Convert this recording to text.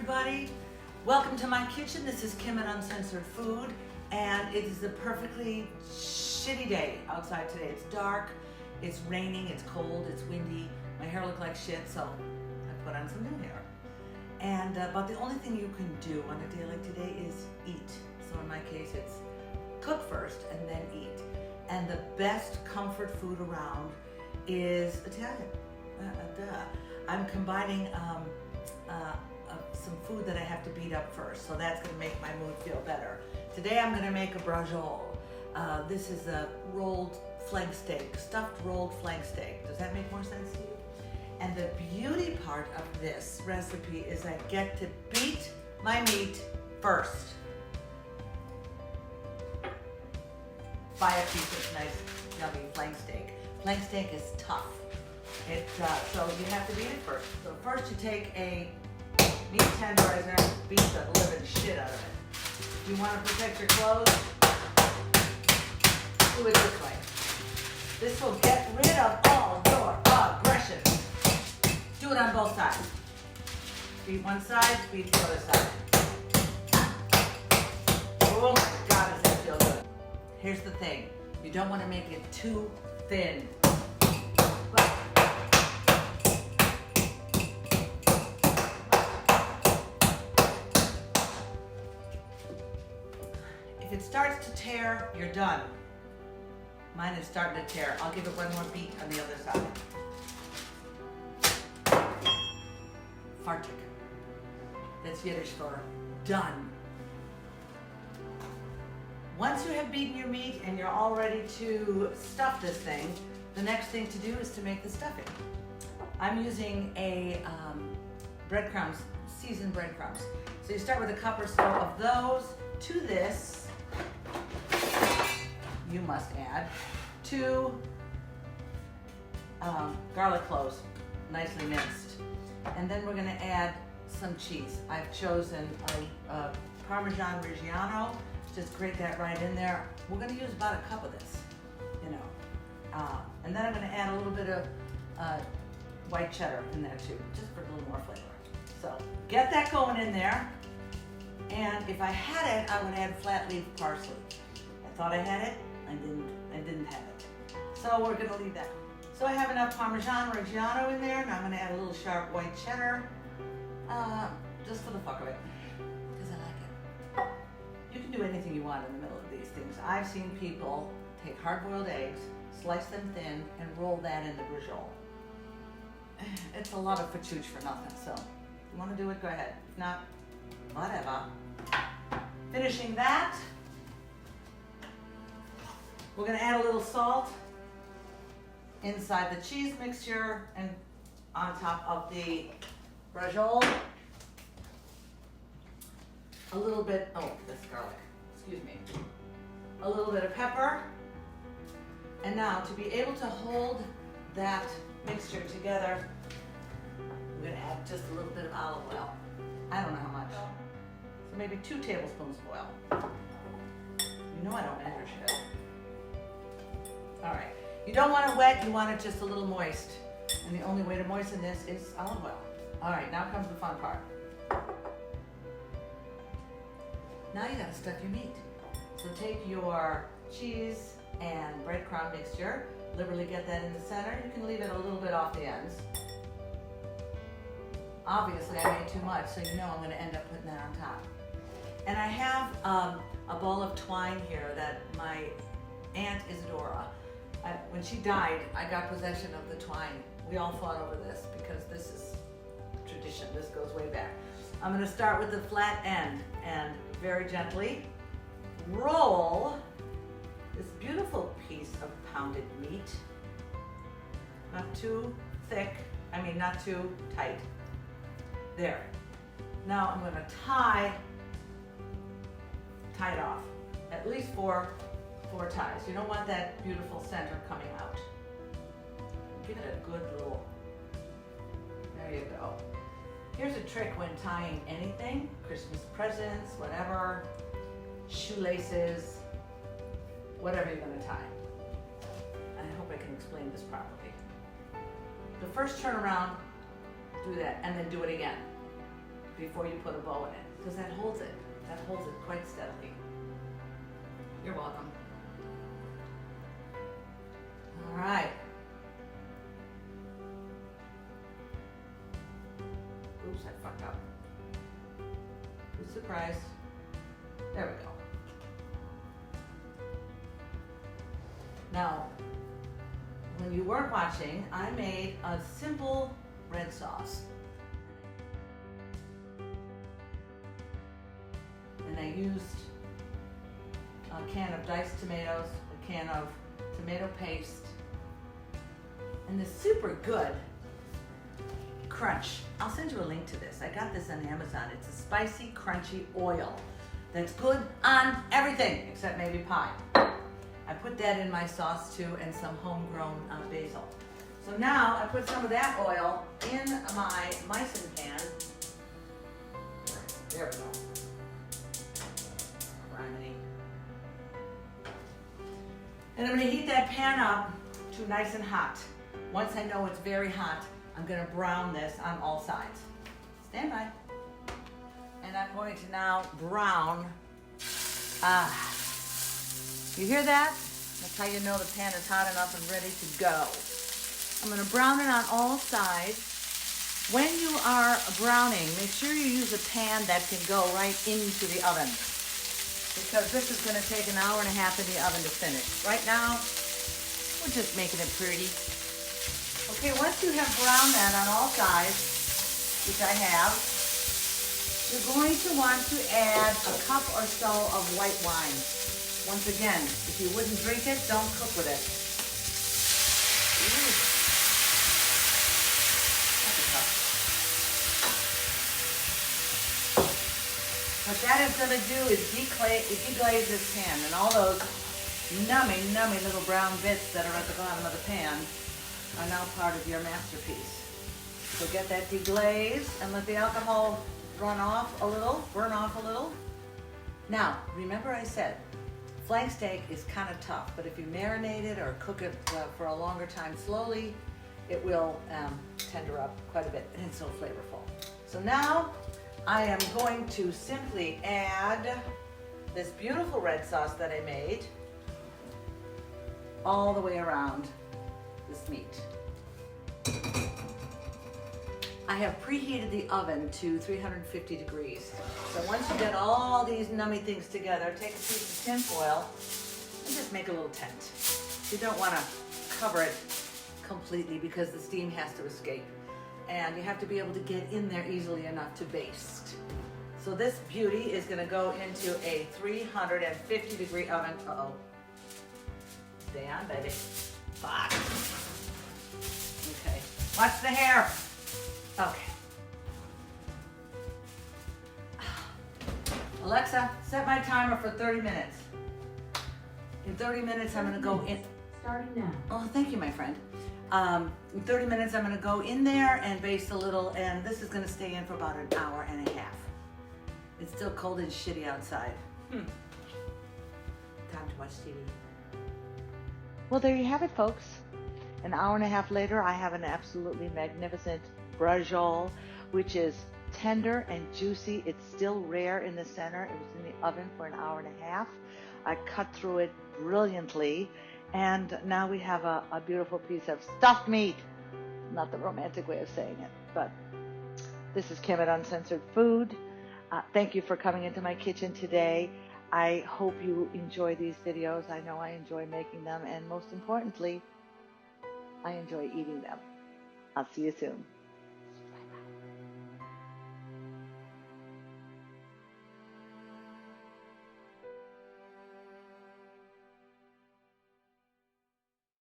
everybody. Welcome to my kitchen. This is Kim at Uncensored Food, and it is a perfectly shitty day outside today. It's dark, it's raining, it's cold, it's windy. My hair looked like shit, so I put on some new hair. And but the only thing you can do on a day like today is eat. So in my case, it's cook first and then eat. And the best comfort food around is Italian. I'm combining some food that I have to beat up first, so that's going to make my mood feel better. Today I'm going to make a braciole. This is a rolled flank steak, stuffed rolled flank steak. Does that make more sense to you? And the beauty part of this recipe is I get to beat my meat first. Buy a piece of nice, yummy flank steak. Flank steak is tough. So you have to beat it first. So first you take a meat tenderizer and beat the living shit out of it. If you want to protect your cloves, do it this way. This will get rid of all your aggression. Do it on both sides. Beat one side, beat the other side. Oh my God, does that feel good. Here's the thing. You don't want to make it too thin. If it starts to tear, you're done. Mine is starting to tear. I'll give it one more beat on the other side. Fartig. That's Yiddish for done. Once you have beaten your meat and you're all ready to stuff this thing, the next thing to do is to make the stuffing. I'm using a breadcrumbs, seasoned breadcrumbs. So you start with a cup or so of those. To this, you must add 2 garlic cloves, nicely minced. And then we're going to add some cheese. I've chosen a Parmesan Reggiano. Just grate that right in there. We're going to use about a cup of this, you know. And then I'm going to add a little bit of white cheddar in there too, just for a little more flavor. So get that going in there. And if I had it, I would add flat leaf parsley. I thought I had it, I didn't have it. So we're gonna leave that. So I have enough Parmesan Reggiano in there. Now I'm gonna add a little sharp white cheddar, just for the fuck of it, because I like it. You can do anything you want in the middle of these things. I've seen people take hard-boiled eggs, slice them thin, and roll that in the braciole. It's a lot of fachooch for nothing, so if you wanna do it, go ahead. If not, whatever. Finishing that, we're going to add a little salt inside the cheese mixture and on top of the braciole. A little bit, oh, that's garlic, excuse me. A little bit of pepper. And now to be able to hold that mixture together, I'm going to add just a little bit of olive oil. I don't know how much. So maybe 2 tablespoons of oil. You know I don't measure shit. All right. You don't want it wet, you want it just a little moist. And the only way to moisten this is olive oil. All right, now comes the fun part. Now you gotta stuff your meat. So take your cheese and breadcrumb mixture, liberally get that in the center. You can leave it a little bit off the ends. Obviously, I made too much, so you know I'm going to end up putting that on top. And I have a ball of twine here that my Aunt Isadora, when she died, I got possession of the twine. We all fought over this because this is tradition. This goes way back. I'm going to start with the flat end and very gently roll this beautiful piece of pounded meat. Not too thick, not too tight. There. Now I'm going to tie it off. At least four ties. You don't want that beautiful center coming out. Give it a good little, there you go. Here's a trick when tying anything, Christmas presents, whatever, shoelaces, whatever you're going to tie. I hope I can explain this properly. The first turn around, do that, and then do it again. before you put a bow in it, because that holds it. That holds it quite steadily. You're welcome. All right. Oops, I fucked up. Good surprise. There we go. Now, when you weren't watching, I made a simple red sauce. And I used a can of diced tomatoes, a can of tomato paste, and this super good crunch. I'll send you a link to this. I got this on Amazon. It's a spicy, crunchy oil that's good on everything except maybe pie. I put that in my sauce too, and some homegrown basil. So now I put some of that oil in my Misen pan. There we go. And I'm going to heat that pan up to nice and hot. Once I know it's very hot, I'm going to brown this on all sides. Stand by. And I'm going to now brown. You hear that? That's how you know the pan is hot enough and ready to go. I'm going to brown it on all sides. When you are browning, make sure you use a pan that can go right into the oven, because this is going to take an hour and a half in the oven to finish. Right now, we're just making it pretty. Okay, once you have browned that on all sides, which I have, you're going to want to add a cup or so of white wine. Once again, if you wouldn't drink it, don't cook with it. Ooh. That's a cup. What that is going to do is deglaze this pan, and all those nummy little brown bits that are at the bottom of the pan are now part of your masterpiece. So get that deglazed and let the alcohol burn off a little. Now, remember I said, flank steak is kind of tough, but if you marinate it or cook it for a longer time slowly, it will tender up quite a bit, and it's so flavorful. So now I am going to simply add this beautiful red sauce that I made all the way around this meat. I have preheated the oven to 350 degrees. So once you get all these nummy things together, take a piece of tin foil and just make a little tent. You don't want to cover it completely because the steam has to escape. And you have to be able to get in there easily enough to baste. So this beauty is going to go into a 350 degree oven. Uh-oh. Stay on, baby. Fuck. Okay. Watch the hair. Okay. Alexa, set my timer for 30 minutes. In 30 minutes, I'm going to go in. Starting now. Oh, thank you, my friend. In 30 minutes, I'm going to go in there and baste a little, and this is going to stay in for about an hour and a half. It's still cold and shitty outside. Time to watch TV. Well, there you have it, folks. An hour and a half later, I have an absolutely magnificent Braciole, which is tender and juicy. It's still rare in the center. It was in the oven for an hour and a half. I cut through it brilliantly, and now we have a beautiful piece of stuffed meat. Not the romantic way of saying it, but this is Kim at Uncensored Food. Thank you for coming into my kitchen today. I hope you enjoy these videos. I know I enjoy making them, and most importantly, I enjoy eating them. I'll see you soon.